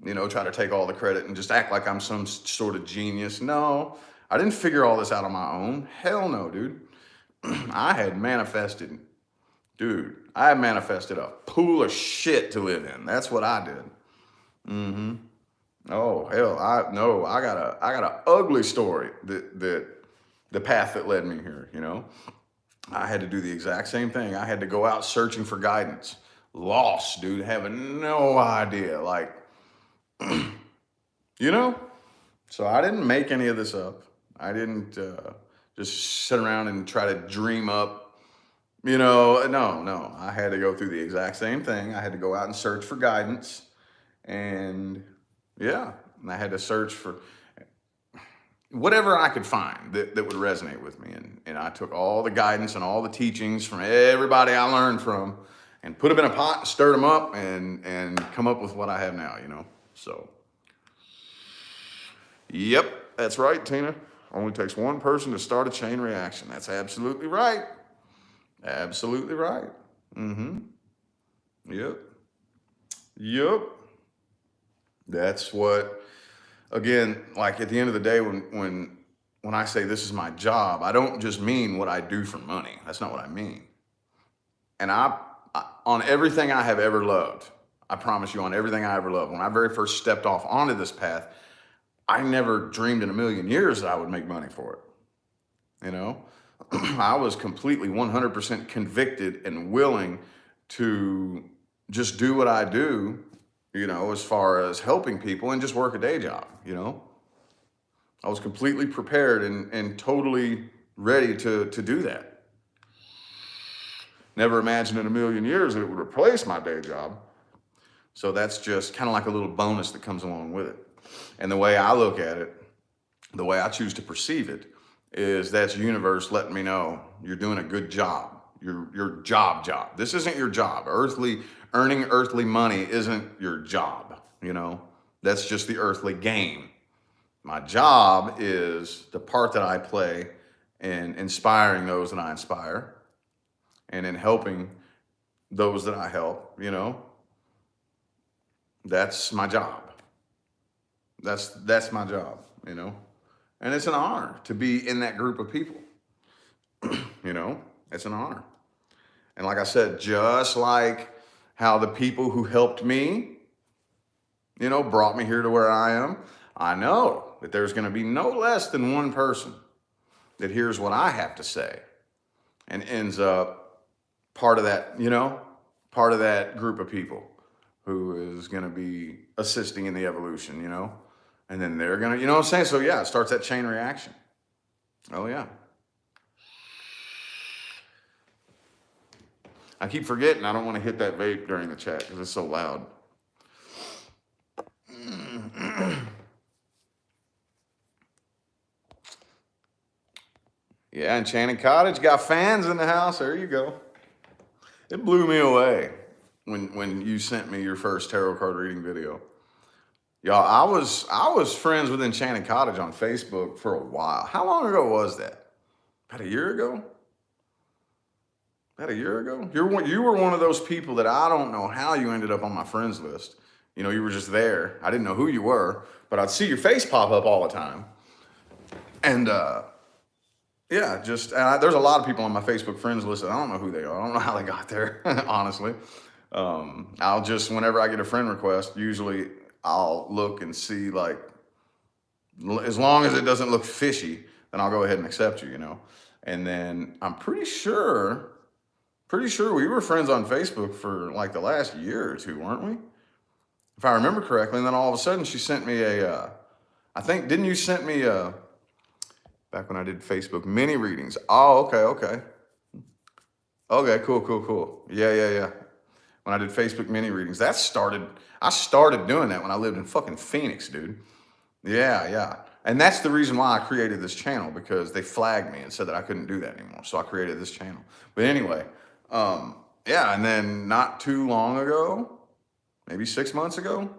you know, try to take all the credit and just act like I'm some sort of genius. No, I didn't figure all this out on my own. Hell no, dude. I had manifested a pool of shit to live in. That's what I did. Oh hell, I got a ugly story that the path that led me here, you know. I had to do the exact same thing. I had to go out searching for guidance. Lost, dude, having no idea, like, you know. So I didn't make any of this up. I didn't just sit around and try to dream up, you know. No. I had to go through the exact same thing. I had to go out and search for guidance, and yeah, and I had to search for whatever I could find that would resonate with me. And I took all the guidance and all the teachings from everybody I learned from and put them in a pot and stirred them up and come up with what I have now, you know. So, yep, that's right, Tina. Only takes one person to start a chain reaction. That's absolutely right. Absolutely right. Yep. That's what, again, like at the end of the day, when I say this is my job, I don't just mean what I do for money. That's not what I mean. And I on everything I have ever loved, I promise you, on everything I ever loved, when I very first stepped off onto this path, I never dreamed in a million years that I would make money for it. You know, I was completely 100% convicted and willing to just do what I do, you know, as far as helping people and just work a day job, you know. I was completely prepared and totally ready to do that. Never imagined in a million years that it would replace my day job. So that's just kind of like a little bonus that comes along with it. And the way I look at it, the way I choose to perceive it, is that's universe letting me know you're doing a good job. Your job. This isn't your job. Earning earthly money isn't your job, you know. That's just the earthly game. My job is the part that I play in inspiring those that I inspire and in helping those that I help, you know. That's my job. That's my job, you know? And it's an honor to be in that group of people, you know? It's an honor. And like I said, just like how the people who helped me, you know, brought me here to where I am, I know that there's going to be no less than one person that hears what I have to say and ends up part of that, you know, part of that group of people who is going to be assisting in the evolution, you know, and then they're going to, you know what I'm saying? So yeah, it starts that chain reaction. Oh yeah. I keep forgetting I don't want to hit that vape during the chat because it's so loud. Yeah, Enchanted Cottage got fans in the house. There you go. It blew me away when you sent me your first tarot card reading video. Y'all, I was friends with Enchanted Cottage on Facebook for a while. How long ago was that? About a year ago? About a year ago? You were one of those people that I don't know how you ended up on my friends list. You know, you were just there. I didn't know who you were, but I'd see your face pop up all the time. And yeah, just there's a lot of people on my Facebook friends list that I don't know who they are. I don't know how they got there, honestly. I'll just, whenever I get a friend request, usually I'll look and see, like, as long as it doesn't look fishy, then I'll go ahead and accept you, you know. And then I'm pretty sure we were friends on Facebook for like the last year or two, weren't we? If I remember correctly. And then all of a sudden she sent me I think, didn't you send me back when I did Facebook mini readings? Oh, okay. Okay, cool. Yeah. When I did Facebook mini readings, I started doing that when I lived in fucking Phoenix, dude. Yeah. And that's the reason why I created this channel, because they flagged me and said that I couldn't do that anymore. So I created this channel. But anyway, yeah, and then not too long ago, maybe 6 months ago,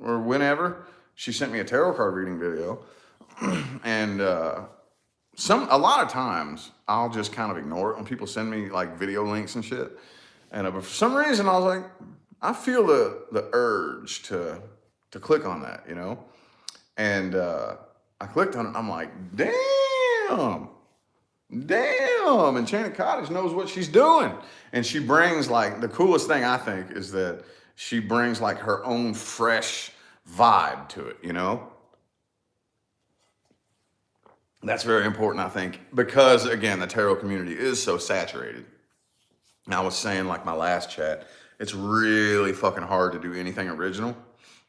or whenever, she sent me a tarot card reading video. And a lot of times I'll just kind of ignore it when people send me like video links and shit. And but for some reason I was like, I feel the urge to click on that, you know? And I clicked on it and I'm like, damn, Enchanted Cottage knows what she's doing. And she brings, like, the coolest thing I think is that she brings like her own fresh vibe to it, you know? That's very important, I think, because again, the tarot community is so saturated. And I was saying, like my last chat, it's really fucking hard to do anything original,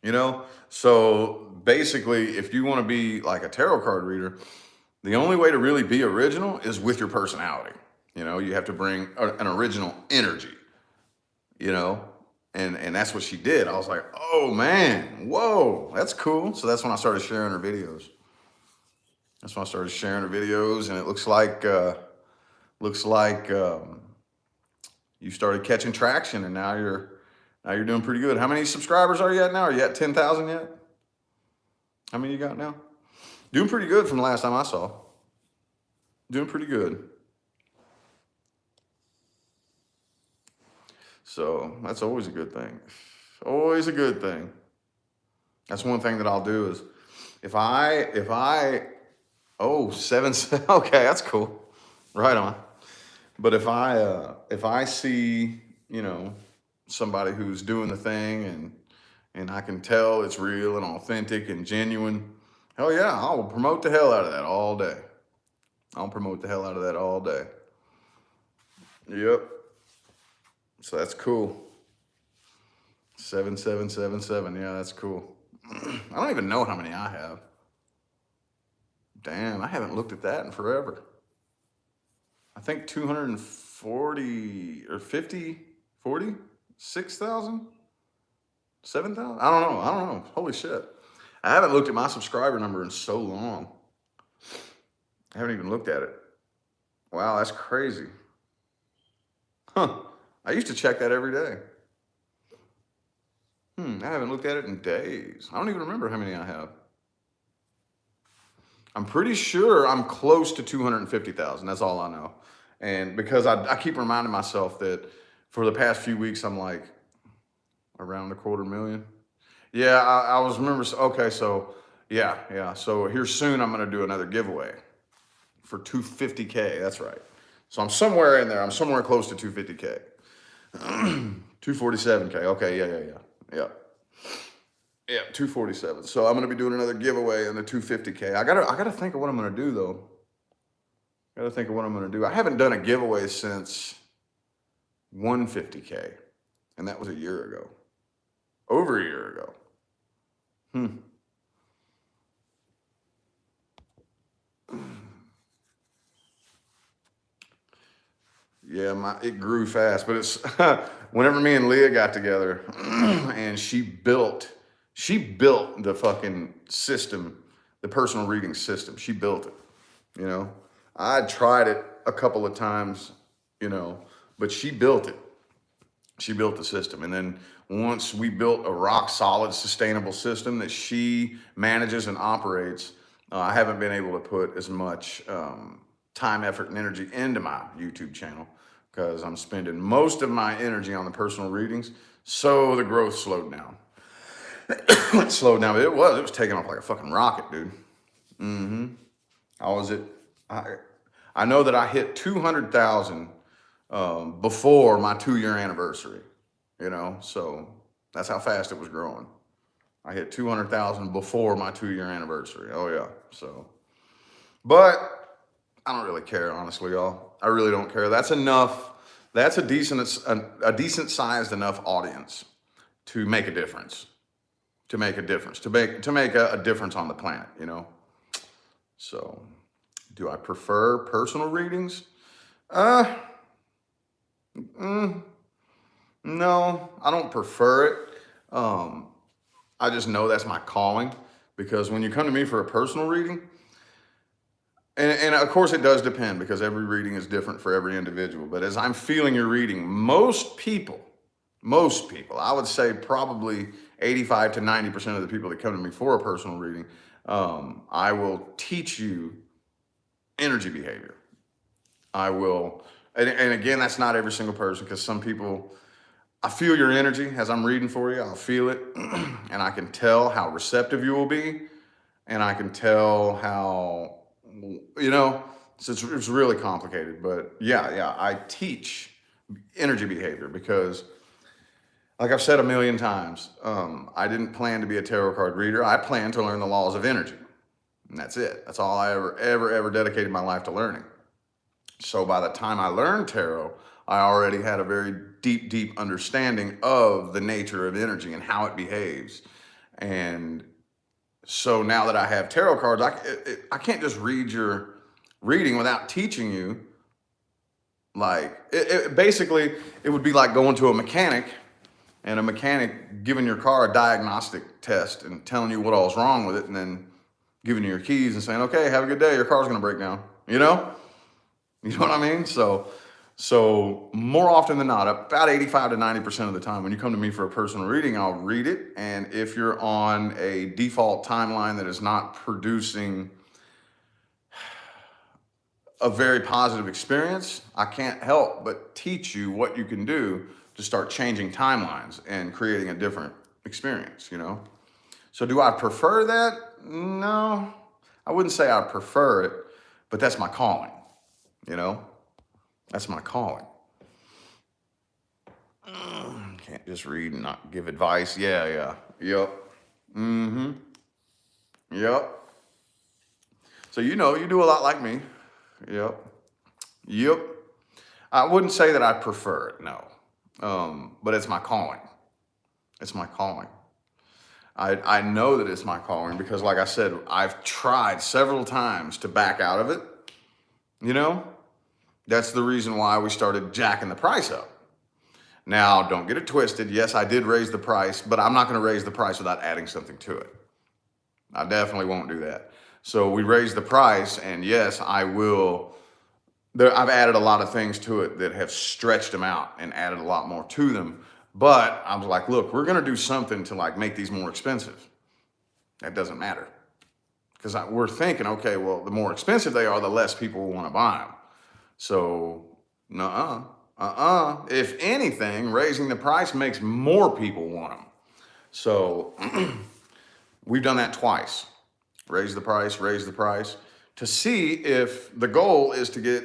you know? So basically, if you want to be like a tarot card reader, the only way to really be original is with your personality. You know, you have to bring an original energy, you know? And that's what she did. I was like, oh man, whoa, that's cool. So that's when I started sharing her videos. And it looks like you started catching traction, and now you're doing pretty good. How many subscribers are you at now? Are you at 10,000 yet? How many you got now? Doing pretty good from the last time I saw. Doing pretty good. So that's always a good thing. Always a good thing. That's one thing that I'll do is if I oh, 7, okay, that's cool. Right on. But if I see, you know, somebody who's doing the thing and I can tell it's real and authentic and genuine, hell yeah, I'll promote the hell out of that all day. Yep. So that's cool. 7777. Yeah, that's cool. I don't even know how many I have. Damn, I haven't looked at that in forever. I think 240 or 50, 40, 6,000, 7,000. I don't know. Holy shit. I haven't looked at my subscriber number in so long. I haven't even looked at it. Wow, that's crazy. Huh. I used to check that every day. I haven't looked at it in days. I don't even remember how many I have. I'm pretty sure I'm close to 250,000. That's all I know. And because I keep reminding myself that for the past few weeks, I'm like around 250,000. Yeah, I was remember. Okay, so yeah, yeah. So here soon, I'm gonna do another giveaway for 250K. That's right. So I'm somewhere in there. I'm somewhere close to 250K. 247K. Okay, yeah. Yeah, 247. So I'm gonna be doing another giveaway in the 250K. I gotta think of what I'm gonna do though. Gotta think of what I'm gonna do. I haven't done a giveaway since 150K, and that was a year ago. Over a year ago. Hmm. Yeah, it grew fast, but it's whenever me and Leah got together, and she built the fucking system, the personal reading system. She built it. You know, I tried it a couple of times, you know, but she built it. She built the system, and then once we built a rock solid, sustainable system that she manages and operates, I haven't been able to put as much time, effort, and energy into my YouTube channel because I'm spending most of my energy on the personal readings. So the growth slowed down. It slowed down. But it was taking off like a fucking rocket, dude. I was at I I know that I hit 200,000 before my 2 year anniversary. You know, so that's how fast it was growing. I hit 200,000 before my 2 year anniversary. Oh yeah. So, but I don't really care, honestly, y'all. I really don't care. That's enough. That's a decent sized enough audience to make a difference. To make a difference. To make a difference on the planet. You know. So, do I prefer personal readings? Uh, mm, no, I don't prefer it. Um, I just know that's my calling because when you come to me for a personal reading, and of course it does depend because every reading is different for every individual. But as I'm feeling your reading, most people, I would say probably 85 to 90% of the people that come to me for a personal reading, I will teach you energy behavior. I will, and again, that's not every single person because some people, I feel your energy as I'm reading for you. I'll feel it, and I can tell how receptive you will be, and I can tell how, it's really complicated. But yeah, I teach energy behavior because, like I've said a million times, I didn't plan to be a tarot card reader. I planned to learn the laws of energy, and that's it. That's all I ever dedicated my life to learning. So by the time I learned tarot, I already had a very deep understanding of the nature of energy and how it behaves. And so now that I have tarot cards, I can't just read your reading without teaching you. Like, basically, it would be like going to a mechanic and a mechanic giving your car a diagnostic test and telling you what all's wrong with it and then giving you your keys and saying, okay, have a good day, your car's gonna break down, you know? You know what I mean? So more often than not, about 85 to 90% of the time, when you come to me for a personal reading, I'll read it. And if you're on a default timeline that is not producing a very positive experience, I can't help but teach you what you can do to start changing timelines and creating a different experience, you know? So do I prefer that? No, I wouldn't say I prefer it, but that's my calling, you know? That's my calling. Can't just read and not give advice. Yeah. Yep. Mm-hmm. Yep. So you do a lot like me. Yep. Yep. I wouldn't say that I prefer it, no. But it's my calling. It's my calling. I know that it's my calling because, like I said, I've tried several times to back out of it. You know, that's the reason why we started jacking the price up. Now, don't get it twisted. Yes, I did raise the price, but I'm not going to raise the price without adding something to it. I definitely won't do that. So we raised the price, and yes, I will. I've added a lot of things to it that have stretched them out and added a lot more to them. But I was like, look, we're going to do something to like make these more expensive. That doesn't matter. Because we're thinking, okay, well, the more expensive they are, the less people will want to buy them. So, nuh-uh. If anything, raising the price makes more people want them. So we've done that twice. Raise the price, to see if the goal is to get,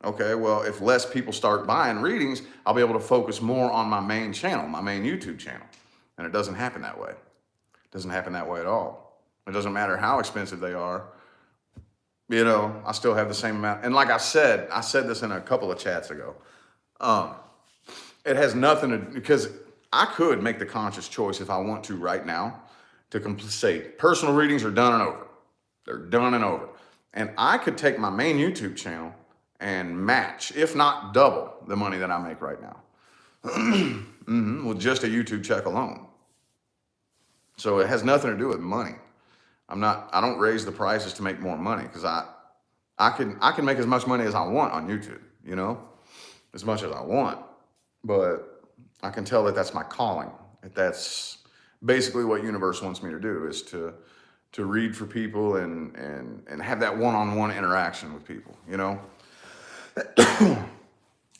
okay, well, if less people start buying readings, I'll be able to focus more on my main channel, my main YouTube channel. And it doesn't happen that way. It doesn't happen that way at all. It doesn't matter how expensive they are. You know, I still have the same amount. And like I said this in a couple of chats ago. It has nothing to, because I could make the conscious choice if I want to right now to say personal readings are done and over. They're done and over. And I could take my main YouTube channel and match, if not double, the money that I make right now. With just a YouTube check alone. So it has nothing to do with money. I don't raise the prices to make more money, because I can make as much money as I want on YouTube, you know, as much as I want. But I can tell that that's my calling. That's basically what universe wants me to do, is to read for people and have that one-on-one interaction with people, you know.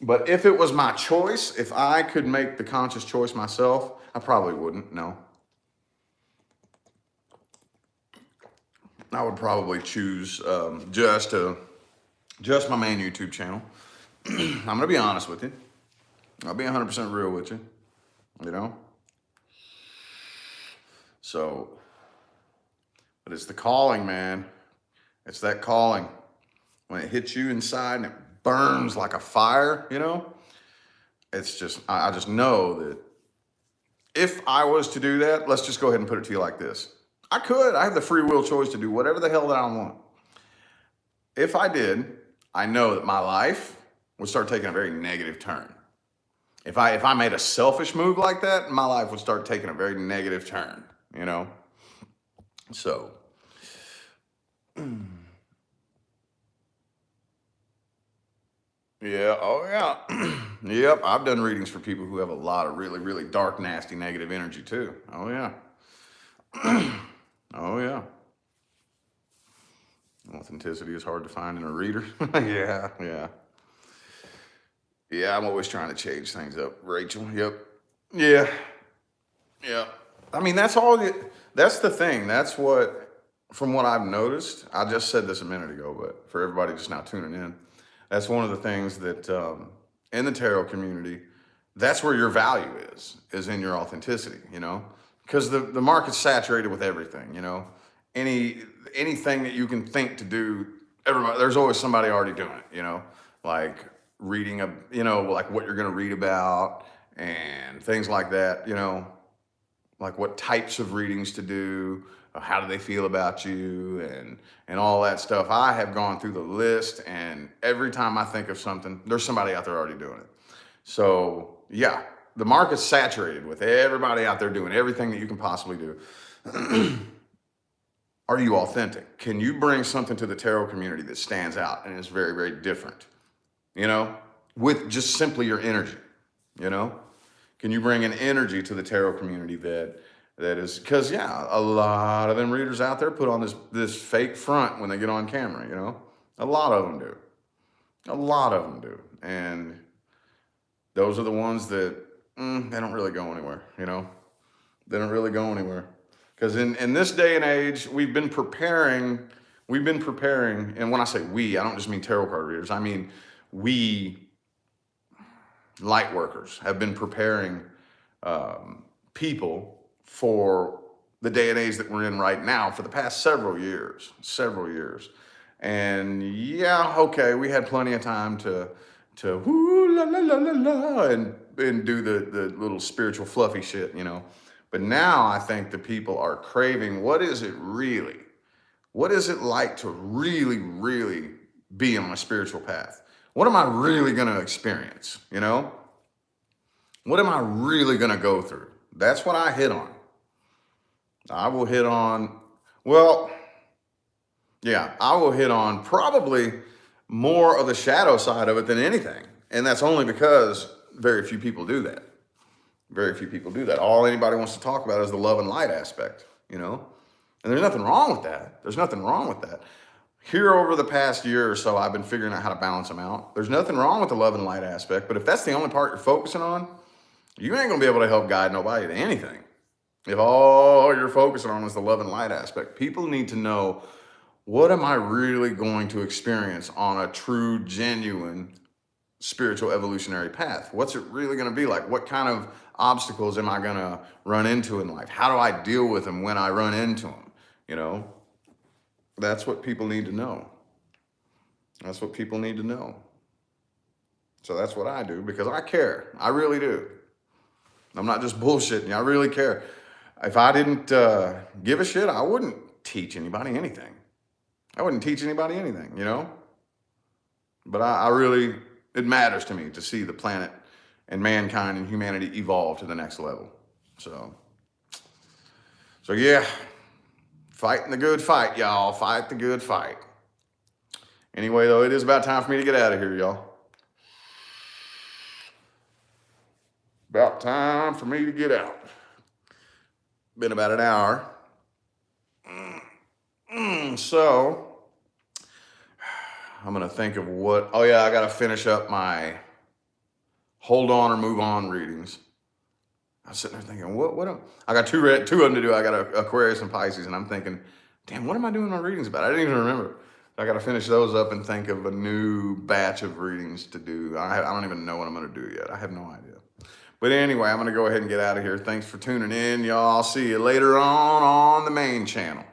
But if it was my choice, if I could make the conscious choice myself, I probably wouldn't, no. I would probably choose just my main YouTube channel. I'm going to be honest with you. I'll be 100% real with you, you know? So, but it's the calling, man. It's that calling. When it hits you inside and it burns like a fire, you know? It's just, I just know that if I was to do that, let's just go ahead and put it to you like this. I have the free will choice to do whatever the hell that I want. If I did, I know that my life would start taking a very negative turn. If I made a selfish move like that, my life would start taking a very negative turn, you know? So, yeah, oh yeah. Yep, I've done readings for people who have a lot of really, really dark, nasty, negative energy too. Oh yeah. Oh yeah. Authenticity is hard to find in a reader. Yeah, yeah. Yeah, I'm always trying to change things up, Rachel. Yep. Yeah. Yeah. I mean, that's the thing. That's what, from what I've noticed, I just said this a minute ago, but for everybody just now tuning in, that's one of the things that in the tarot community, that's where your value is in your authenticity, you know? Because the market's saturated with everything, you know? Anything that you can think to do, there's always somebody already doing it, you know? Like reading like what you're going to read about and things like that, you know? Like what types of readings to do, how do they feel about you, and all that stuff. I have gone through the list, and every time I think of something, there's somebody out there already doing it. So yeah, the market's saturated with everybody out there doing everything that you can possibly do. Are you authentic? Can you bring something to the tarot community that stands out and is very, very different, you know, with just simply your energy, you know? Can you bring an energy to the tarot community that is, because yeah, a lot of them readers out there put on this fake front when they get on camera, you know? A lot of them do. A lot of them do. And those are the ones that they don't really go anywhere, you know? They don't really go anywhere. Because in this day and age, we've been preparing, and when I say we, I don't just mean tarot card readers. I mean, we light workers have been preparing people for the day and age that we're in right now for the past several years. And yeah, okay, we had plenty of time to whoo la la la la la and do the little spiritual fluffy shit, you know. But now I think the people are craving, what is it like to really, really be on my spiritual path? What am I really going to experience, you know? What am I really going to go through? That's what I hit on. I will hit on probably more of the shadow side of it than anything. And that's only because very few people do that. Very few people do that. All anybody wants to talk about is the love and light aspect, you know? And there's nothing wrong with that. Here over the past year or so, I've been figuring out how to balance them out. There's nothing wrong with the love and light aspect, but if that's the only part you're focusing on, you ain't gonna be able to help guide nobody to anything. If all you're focusing on is the love and light aspect, people need to know, what am I really going to experience on a true, genuine spiritual evolutionary path? What's it really going to be like? What kind of obstacles am I going to run into in life? How do I deal with them when I run into them? You know, that's what people need to know. That's what people need to know. So that's what I do, because I care. I really do. I'm not just bullshitting you. I really care. If I didn't give a shit, I wouldn't teach anybody anything. I wouldn't teach anybody anything, you know? But I really, it matters to me to see the planet and mankind and humanity evolve to the next level. So yeah, fighting the good fight, y'all. Fight the good fight. Anyway, though, it is about time for me to get out of here, y'all. About time for me to get out. Been about an hour. So I'm going to think of what, oh yeah, I got to finish up my hold on or move on readings. I was sitting there thinking, I got two of them to do. I got Aquarius and Pisces, and I'm thinking, damn, what am I doing my readings about? I didn't even remember. I got to finish those up and think of a new batch of readings to do. I don't even know what I'm going to do yet. I have no idea. But anyway, I'm going to go ahead and get out of here. Thanks for tuning in, y'all. I'll see you later on the main channel.